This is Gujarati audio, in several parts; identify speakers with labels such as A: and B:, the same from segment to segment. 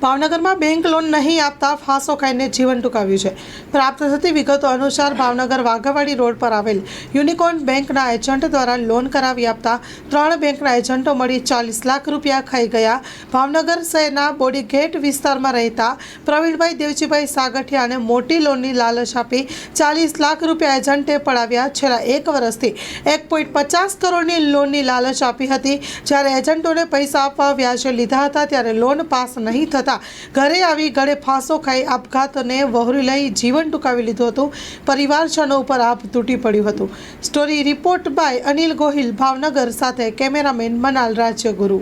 A: ભાવનગરમાં બેંક લોન નહીં આપતા ફાંસો ખાઈને જીવન ટૂંકાવ્યું છે। પ્રાપ્ત થતી વિગતો અનુસાર ભાવનગર વાઘાવાડી રોડ પર આવેલ યુનિકોર્ન બેંકના એજન્ટ દ્વારા લોન કરાવી આપતા 3 બેંકના એજન્ટો મળી 40 લાખ રૂપિયા ખાઈ ગયા। ભાવનગર શહેરના બોડીગેટ વિસ્તારમાં રહેતા પ્રવીણભાઈ દેવજીભાઈ સાગઠિયાને મોટી લોનની લાલચ આપી 40 લાખ રૂપિયા એજન્ટે પડાવ્યા। છેલ્લા 1 વર્ષથી 1.50 કરોડની લોનની લાલચ આપી હતી। જ્યારે એજન્ટોને પૈસા આપવા વ્યાજે લીધા હતા ત્યારે લોન પાસ નહીં થતા ઘરે આવી ગળે ફાંસો ખાઈ આપઘાતને વહોરી લઈ જીવન ટૂંકાવી લીધું હતું। પરિવારજનો ઉપર આપ તૂટી પડ્યું હતું। Story report by Anil Gohil, Bhavnagar, સાથે કેમેરામેન મનાલ રાજ્યગુરુ।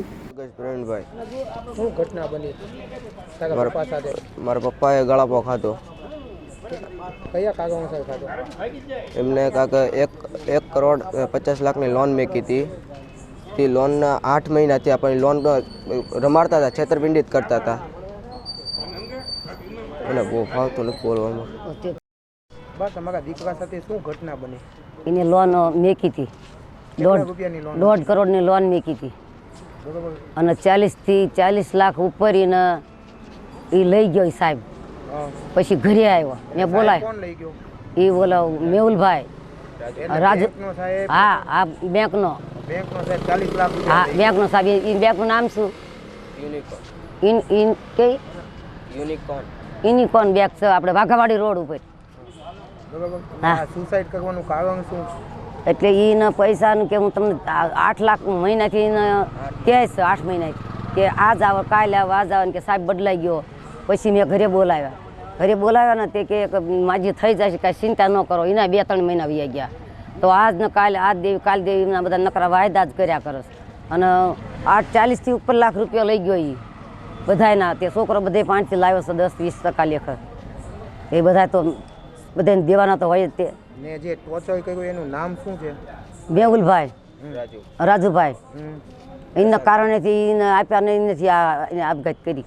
B: પ્રવીણભાઈ,
C: શું ઘટના બની તારા પપ્પા સાથે?
B: મારા પપ્પાએ ગળાપો ખાધો।
C: કયા કાગળોસર ખાધો?
B: એમને કાંક 1 કરોડ 50 લાખની લોન મેકી હતી। તે લોનના 8 મહિના થયા, પણ લોન રમાડતા હતા, છેતરપિંડી જ કરતા હતા। એને બહુ ફાવતું નથી બોલવામાં।
C: બસ તમારા દીકરા સાથે શું ઘટના બની?
D: એને લોન મેકી હતી,
C: કેટલા રૂપિયાની લોન?
D: 1.5 કરોડની લોન મેકી હતી
C: બરોબર।
D: અને 40 થી 40 લાખ ઉપર એને એ લઈ ગયો ઈ સાહેબ।
C: હા,
D: પછી ઘરે આવ્યો, મેં બોલાય
C: કોણ લઈ ગયો?
D: એ બોલાવ મેહુલભાઈ રાજુ।
C: બેંકનો સાહેબ?
D: હા, આ બેંકનો।
C: બેંકનો સાહેબ 40 લાખ
D: હા,
C: રૂપિયા લઈ
D: બેંકનો સાહેબ। એ બેંકનું નામ શું? યુનિકોર્ન બેંક છે, આપણે વાઘાવાડી રોડ ઉપર।
C: ગયો। બરોબર।
D: હા।
C: આ સુસાઇડ કરવાનું કારણ શું?
D: એટલે એના પૈસાનું કે હું તમને 8 લાખ મહિનાથી એને કહે છે, 8 મહિનાથી કે આજ આવો, કાલે આવો, આજ આવો, કે સાહેબ બદલાઈ ગયો। પછી મેં ઘરે બોલાવ્યા ને તે કે માજી થઈ જશે, કાંઈ ચિંતા ન કરો। એના 2-3 મહિના વી ગયા, તો આજ ને કાલે, આજ દેવી કાલ દેવી, એમના બધા નકરા વાયદા જ કર્યા કરે છે। અને 40 થી ઉપર લાખ રૂપિયા લઈ ગયો એ બધાના। તે છોકરો બધે 5 થી લાવ્યો છે, 10-20% લેખે। એ બધા તો બધાને દેવાના તો હોય જ તે।
C: ને જે ટોર્ચર કર્યું એનું નામ શું છે?
D: મેહુલભાઈ રાજુભાઈ।
C: હમ।
D: એના કારણેથી એને આપ્યા નહીં, નથી આ એને આપઘાત કરી।